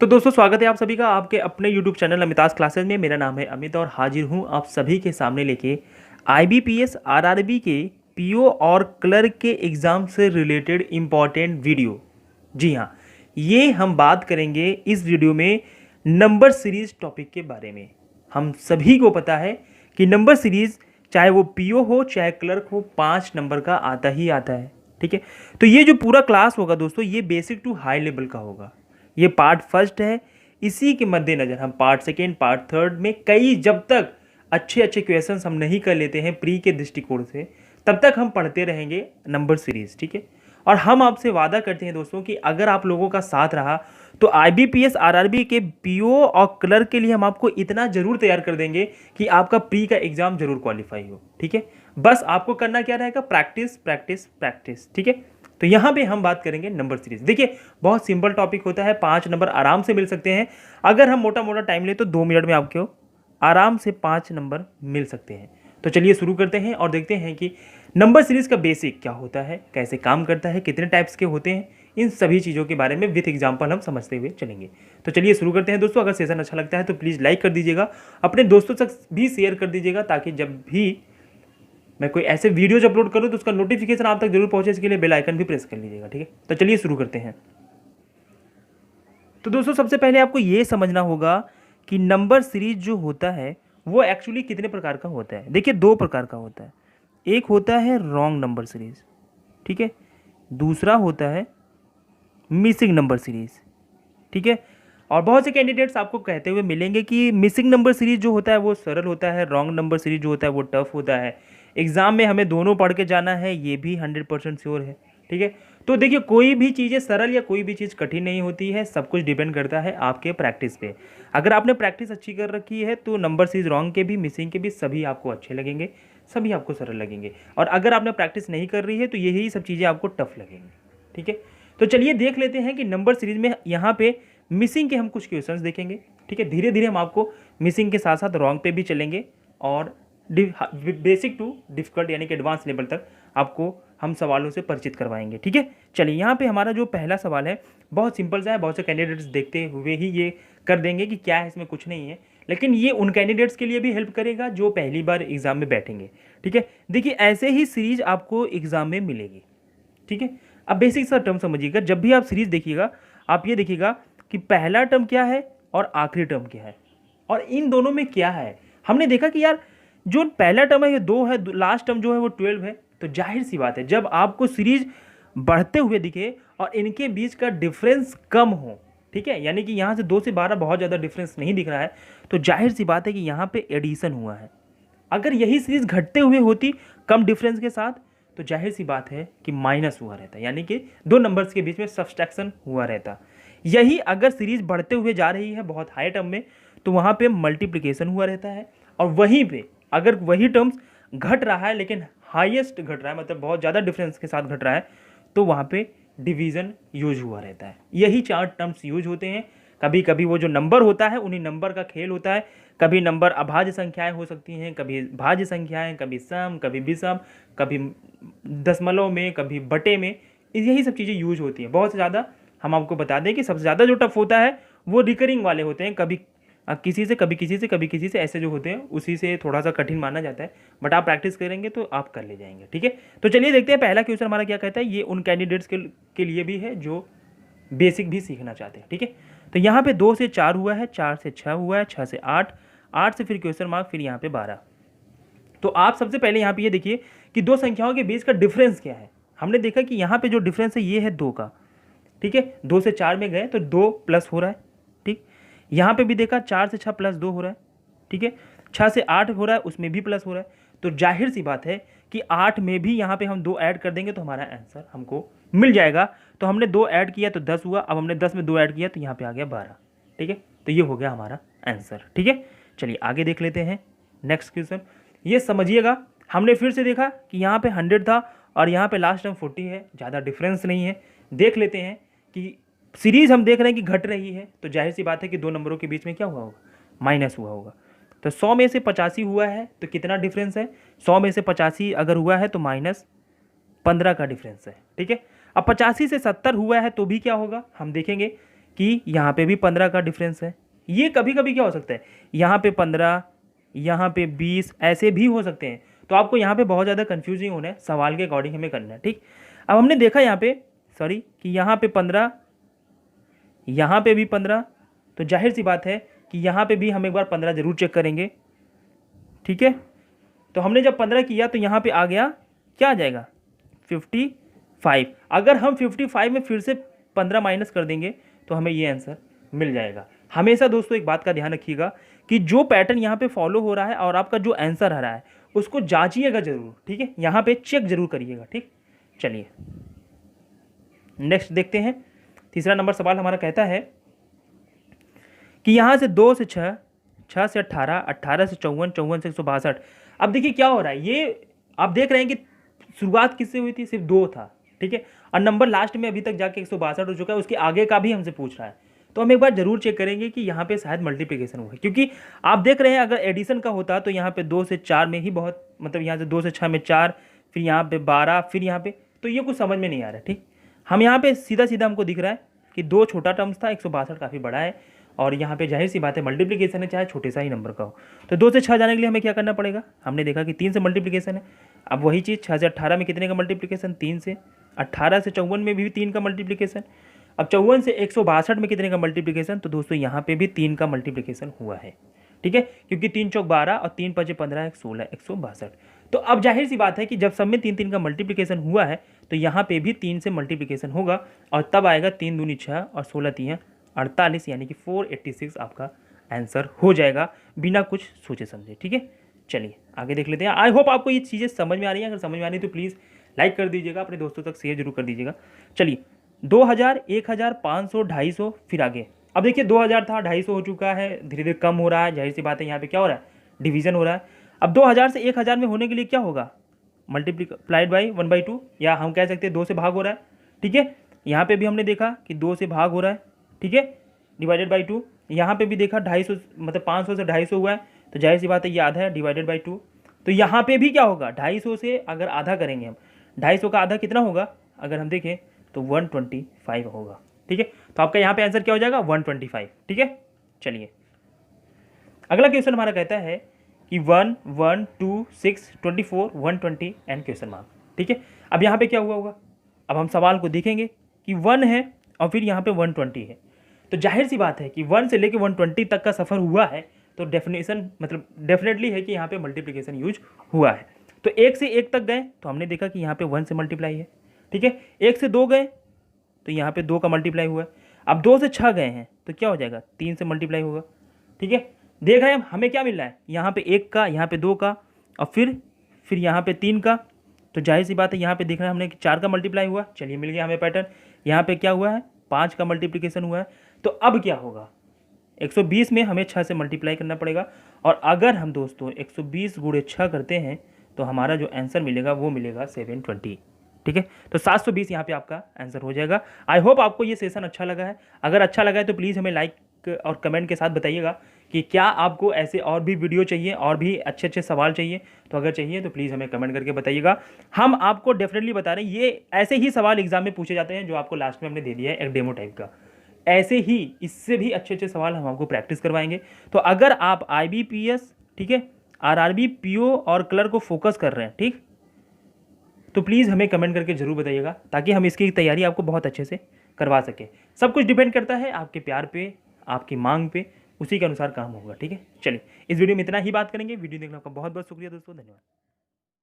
तो दोस्तों स्वागत है आप सभी का आपके अपने YouTube चैनल अमिताज क्लासेस में। मेरा नाम है अमित और हाजिर हूँ आप सभी के सामने लेके IBPS RRB के PO और क्लर्क के एग्ज़ाम से रिलेटेड इम्पॉर्टेंट वीडियो। जी हाँ, ये हम बात करेंगे इस वीडियो में नंबर सीरीज़ टॉपिक के बारे में। हम सभी को पता है कि नंबर सीरीज़ चाहे वो PO हो चाहे क्लर्क हो 5 नंबर का आता ही आता है। ठीक है, तो ये जो पूरा क्लास होगा दोस्तों ये बेसिक टू हाई लेवल का होगा। ये पार्ट फर्स्ट है, इसी के मद्देनज़र हम पार्ट सेकेंड पार्ट थर्ड में कई जब तक अच्छे अच्छे क्वेश्चंस हम नहीं कर लेते हैं प्री के दृष्टिकोण से तब तक हम पढ़ते रहेंगे नंबर सीरीज। ठीक है, और हम आपसे वादा करते हैं दोस्तों कि अगर आप लोगों का साथ रहा तो IBPS RRB के PO और क्लर्क के लिए हम आपको इतना जरूर तैयार कर देंगे कि आपका प्री का एग्जाम जरूर क्वालिफाई हो। ठीक है, बस आपको करना क्या रहेगा, प्रैक्टिस प्रैक्टिस प्रैक्टिस। ठीक है, तो यहाँ पे हम बात करेंगे नंबर सीरीज। देखिए बहुत सिंपल टॉपिक होता है, 5 नंबर आराम से मिल सकते हैं। अगर हम मोटा मोटा टाइम ले तो 2 मिनट में आपको आराम से 5 नंबर मिल सकते हैं। तो चलिए शुरू करते हैं और देखते हैं कि नंबर सीरीज का बेसिक क्या होता है, कैसे काम करता है, कितने टाइप्स के होते हैं, इन सभी चीज़ों के बारे में विथ एग्जाम्पल हम समझते हुए चलेंगे। तो चलिए शुरू करते हैं दोस्तों। अगर सेशन अच्छा लगता है तो प्लीज़ लाइक कर दीजिएगा, अपने दोस्तों तक भी शेयर कर दीजिएगा ताकि जब भी मैं कोई ऐसे वीडियोज अपलोड करूँ तो उसका नोटिफिकेशन आप तक जरूर पहुंचे। इसके लिए बेल आइकन भी प्रेस कर लीजिएगा। ठीक है, तो चलिए शुरू करते हैं। तो दोस्तों सबसे पहले आपको ये समझना होगा कि नंबर सीरीज जो होता है वो एक्चुअली कितने प्रकार का होता है। देखिए 2 प्रकार का होता है। एक होता है रॉन्ग नंबर सीरीज, ठीक है, दूसरा होता है मिसिंग नंबर सीरीज। ठीक है, और बहुत से कैंडिडेट्स आपको कहते हुए मिलेंगे कि मिसिंग नंबर सीरीज जो होता है वो सरल होता है, रॉन्ग नंबर सीरीज जो होता है वो टफ होता है, एग्जाम में हमें दोनों पढ़ के जाना है, ये भी 100% श्योर है। ठीक है, तो देखिए कोई भी चीज़ें सरल या कोई भी चीज़ कठिन नहीं होती है, सब कुछ डिपेंड करता है आपके प्रैक्टिस पे। अगर आपने प्रैक्टिस अच्छी कर रखी है तो नंबर सीरीज रॉन्ग के भी मिसिंग के भी सभी आपको अच्छे लगेंगे, सभी आपको सरल लगेंगे। और अगर आपने प्रैक्टिस नहीं कर रही है तो यही सब चीज़ें आपको टफ लगेंगी। ठीक है, तो चलिए देख लेते हैं कि नंबर सीरीज में यहाँ पे मिसिंग के हम कुछ क्वेश्चंस देखेंगे। ठीक है, धीरे धीरे हम आपको मिसिंग के साथ साथ रॉन्ग पे भी चलेंगे और बेसिक टू डिफिकल्ट यानी कि एडवांस लेवल तक आपको हम सवालों से परिचित करवाएंगे। ठीक है, चलिए यहाँ पे हमारा जो पहला सवाल है बहुत सिंपल सा है। बहुत से कैंडिडेट्स देखते हुए ही ये कर देंगे कि क्या है इसमें, कुछ नहीं है, लेकिन ये उन कैंडिडेट्स के लिए भी हेल्प करेगा जो पहली बार एग्जाम में बैठेंगे। ठीक है, देखिए ऐसे ही सीरीज आपको एग्जाम में मिलेगी। ठीक है, अब बेसिक सा टर्म समझिएगा। जब भी आप सीरीज देखिएगा आप ये देखिएगा कि पहला टर्म क्या है और आखिरी टर्म क्या है और इन दोनों में क्या है। हमने देखा कि यार जो पहला टर्म है ये 2 है, लास्ट टर्म जो है वो 12 है। तो जाहिर सी बात है जब आपको सीरीज बढ़ते हुए दिखे और इनके बीच का डिफरेंस कम हो, ठीक है, यानी कि यहाँ से 2 से 12 बहुत ज़्यादा डिफरेंस नहीं दिख रहा है, तो जाहिर सी बात है कि यहाँ पे एडिशन हुआ है। अगर यही सीरीज घटते हुए होती कम डिफरेंस के साथ तो जाहिर सी बात है कि माइनस हुआ रहता, यानी कि 2 नंबर्स के बीच में सब्सट्रैक्शन हुआ रहता। यही अगर सीरीज बढ़ते हुए जा रही है बहुत हाई टर्म में तो वहाँ पे मल्टीप्लिकेशन हुआ रहता है, और वहीं पे अगर वही टर्म्स घट रहा है लेकिन हाईएस्ट घट रहा है, मतलब बहुत ज़्यादा डिफरेंस के साथ घट रहा है, तो वहाँ पे डिवीज़न यूज हुआ रहता है। यही 4 टर्म्स यूज होते हैं। कभी कभी वो जो नंबर होता है उन्हीं नंबर का खेल होता है। कभी नंबर अभाज्य संख्याएं हो सकती हैं, कभी भाज्य संख्याएं, कभी सम, कभी विषम, कभी दशमलव में, कभी बटे में, यही सब चीज़ें यूज होती हैं बहुत ज़्यादा। हम आपको बता दें कि सबसे ज़्यादा जो टफ होता है वो रिकरिंग वाले होते हैं, कभी किसी से कभी किसी से कभी किसी से, ऐसे जो होते हैं उसी से थोड़ा सा कठिन माना जाता है, बट आप प्रैक्टिस करेंगे तो आप कर ले जाएंगे। ठीक है, तो चलिए देखते हैं पहला क्वेश्चन हमारा क्या कहता है। ये उन कैंडिडेट्स के लिए भी है जो बेसिक भी सीखना चाहते हैं। ठीक है, तो यहाँ पे 2 से 4 हुआ है, 4 से 6 हुआ है, 6 से 8, 8 से फिर क्वेश्चन मार्क, फिर यहाँ पे 12। तो आप सबसे पहले यहाँ पे ये देखिए कि 2 संख्याओं के बीच का डिफरेंस क्या है। हमने देखा कि यहाँ पे जो डिफरेंस है ये है 2 का। ठीक है, 2 से 4 में गए तो 2 प्लस हो रहा है। ठीक, यहाँ पे भी देखा 4 से 6 प्लस 2 हो रहा है। ठीक है, 6 से 8 हो रहा है, उसमें भी प्लस हो रहा है। तो जाहिर सी बात है कि 8 में भी यहाँ पे हम 2 ऐड कर देंगे तो हमारा आंसर हमको मिल जाएगा। तो हमने 2 ऐड किया तो 10 हुआ, अब हमने 10 में 2 ऐड किया तो यहाँ पे आ गया 12। ठीक है, तो ये हो गया हमारा आंसर। ठीक है, चलिए आगे देख लेते हैं नेक्स्ट क्वेश्चन। ये समझिएगा, हमने फिर से देखा कि यहाँ पे 100 था और यहाँ पे लास्ट टर्म 40 है, ज़्यादा डिफरेंस नहीं है। देख लेते हैं कि सीरीज हम देख रहे हैं कि घट रही है, तो जाहिर सी बात है कि 2 नंबरों के बीच में क्या हुआ होगा, माइनस हुआ होगा। तो 100 में से 85 हुआ है तो कितना डिफरेंस है, 100 में से 85 अगर हुआ है तो -15 का डिफरेंस है। ठीक है, अब 85 से 70 हुआ है तो भी क्या होगा, हम देखेंगे कि कि यहाँ पे भी 15 का डिफरेंस है। ये कभी कभी क्या हो सकता है, यहाँ पे 15, यहाँ पे 20, ऐसे भी हो सकते हैं। तो आपको यहाँ पे बहुत ज़्यादा कंफ्यूज नहीं होना है, सवाल के अकॉर्डिंग हमें करना है, ठीक। अब हमने देखा यहाँ पे सॉरी कि यहाँ पे 15, यहाँ पे भी 15, तो जाहिर सी बात है कि यहाँ पे भी हम एक बार 15 जरूर चेक करेंगे, ठीक है। तो हमने जब 15 किया तो यहाँ पे आ गया, क्या आ जाएगा 55। अगर हम 55 में फिर से 15 माइनस कर देंगे तो हमें ये आंसर मिल जाएगा। हमेशा दोस्तों एक बात का ध्यान रखिएगा कि जो पैटर्न यहाँ पे फॉलो हो रहा है और आपका जो आंसर आ रहा है उसको जांचिएगा जरूर, ठीक है, यहाँ पे चेक जरूर करिएगा, ठीक। चलिए नेक्स्ट देखते हैं। तीसरा नंबर सवाल हमारा कहता है कि यहाँ से 2 से 6, 6 से 18, 18 से 54, 54 से 162। अब देखिए क्या हो रहा है, ये आप देख रहे हैं कि शुरुआत किससे हुई थी, सिर्फ 2 था, ठीक है, और नंबर लास्ट में अभी तक जाके 162 हो चुका है, उसके आगे का भी हमसे पूछ रहा है। तो हम एक बार जरूर चेक करेंगे कि यहाँ पे शायद मल्टीप्लिकेशन हुआ है, क्योंकि आप देख रहे हैं अगर एडिशन का होता तो यहाँ पे 2 से 4 में ही बहुत, मतलब यहाँ से 2 से 6 में 4, फिर यहाँ पे 12, फिर यहाँ पे, तो ये कुछ समझ में नहीं आ रहा है, ठीक। हम यहाँ पे सीधा सीधा हमको दिख रहा है कि 2 छोटा टर्म्स था, 162 काफ़ी बड़ा है, और यहाँ पे जाहिर सी बात है मल्टीप्लिकेशन है, चाहे छोटे सा ही नंबर का हो। तो 2 से 6 जाने के लिए हमें क्या करना पड़ेगा, हमने देखा कि 3 से मल्टीप्लिकेशन है। अब वही चीज़ 6 से 18 में कितने का मल्टीप्लिकेशन, 3 से। 18 से 54 में भी 3 का मल्टीप्लिकेशन। अब 54 से 162 में कितने का मल्टीप्लिकेशन, तो दोस्तों यहाँ पे भी 3 का मल्टीप्लिकेशन हुआ है, ठीक है, क्योंकि 3 चौक 12 और 3 5 15, 16, 162। तो अब जाहिर सी बात है कि जब सब में 3 3 का मल्टीप्लिकेशन हुआ है तो यहाँ पे भी 3 से मल्टीप्लिकेशन होगा, और तब आएगा 3 दूनी 6 और 16 3 48, यानी कि 486 आपका आंसर हो जाएगा बिना कुछ सोचे समझे, ठीक है। चलिए आगे देख लेते हैं। आई होप आपको ये चीज़ें समझ में आ रही हैं। अगर समझ में आ रही है तो प्लीज़ लाइक कर दीजिएगा, अपने दोस्तों तक शेयर जरूर कर दीजिएगा। चलिए 2000, 1000, 500, 250, फिर आगे। अब देखिए 2000 था, 250 हो चुका है, धीरे धीरे कम हो रहा है, जाहिर सी बात है यहाँ पे क्या हो रहा है, डिवीजन हो रहा है। अब 2000 से 1000 में होने के लिए क्या होगा, मल्टीप्लाइड बाई 1/2, या हम कह सकते हैं 2 से भाग हो रहा है, ठीक है। यहाँ पे भी हमने देखा कि 2 से भाग हो रहा है, ठीक है, डिवाइडेड बाई 2। यहाँ पे भी देखा 250, मतलब 500 से 250 हुआ है, तो जाहिर सी बात है ये आधा है, डिवाइडेड बाई 2। तो यहाँ पे भी क्या होगा, 250 से अगर आधा करेंगे हम, 250 का आधा कितना होगा, अगर हम देखें तो 125 होगा, ठीक है। तो आपका यहाँ पे आंसर क्या हो जाएगा, 125, ठीक है। चलिए अगला क्वेश्चन हमारा कहता है कि 1 1 2 6 24 120 एंड क्वेश्चन मार्क, ठीक है। अब यहाँ पे क्या हुआ होगा, अब हम सवाल को देखेंगे कि 1 है और फिर यहाँ पे 120 है, तो जाहिर सी बात है कि 1 से लेके 120 तक का सफ़र हुआ है, तो डेफिनेशन मतलब डेफिनेटली है कि यहाँ पे मल्टीप्लिकेशन यूज हुआ है। तो 1 से 1 तक गए तो हमने देखा कि यहाँ पे 1 से मल्टीप्लाई है, ठीक है। 1 से 2 गए तो यहाँ पे 2 का मल्टीप्लाई हुआ है। अब 2 से 6 गए हैं तो क्या हो जाएगा, 3 से मल्टीप्लाई होगा, ठीक है। देख रहे हैं हमें क्या मिल रहा है, यहाँ पे 1 का, यहाँ पे 2 का, और फिर यहाँ पे 3 का। तो जाहिर सी बात है यहाँ पे देख रहे हैं हमने कि 4 का मल्टीप्लाई हुआ, चलिए मिल गया हमें पैटर्न। यहाँ पे क्या हुआ है, 5 का मल्टीप्लिकेशन हुआ है। तो अब क्या होगा, 120 में हमें 6 से मल्टीप्लाई करना पड़ेगा, और अगर हम दोस्तों 120 गुणे 6 करते हैं तो हमारा जो आंसर मिलेगा वो मिलेगा 720, ठीक है। तो 720 यहाँ पे आपका आंसर हो जाएगा। आई होप आपको ये सेशन अच्छा लगा है। अगर अच्छा लगा है तो प्लीज़ हमें लाइक और कमेंट के साथ बताइएगा कि क्या आपको ऐसे और भी वीडियो चाहिए, और भी अच्छे अच्छे सवाल चाहिए। तो अगर चाहिए तो प्लीज़ हमें कमेंट करके बताइएगा, हम आपको डेफिनेटली बता रहे हैं। ये ऐसे ही सवाल एग्जाम में पूछे जाते हैं जो आपको लास्ट में हमने दे दिया है एक डेमो टाइप का, ऐसे ही इससे भी अच्छे अच्छे सवाल हम आपको प्रैक्टिस करवाएंगे। तो अगर आप IBPS, ठीक है, RRB, PO और क्लर्क को फोकस कर रहे हैं, ठीक, तो प्लीज़ हमें कमेंट करके ज़रूर बताइएगा, ताकि हम इसकी तैयारी आपको बहुत अच्छे से करवा सकें। सब कुछ डिपेंड करता है आपके प्यार पे, आपकी मांग पे, उसी के अनुसार काम होगा, ठीक है। चलिए इस वीडियो में इतना ही बात करेंगे। वीडियो देखने का बहुत बहुत शुक्रिया दोस्तों, धन्यवाद।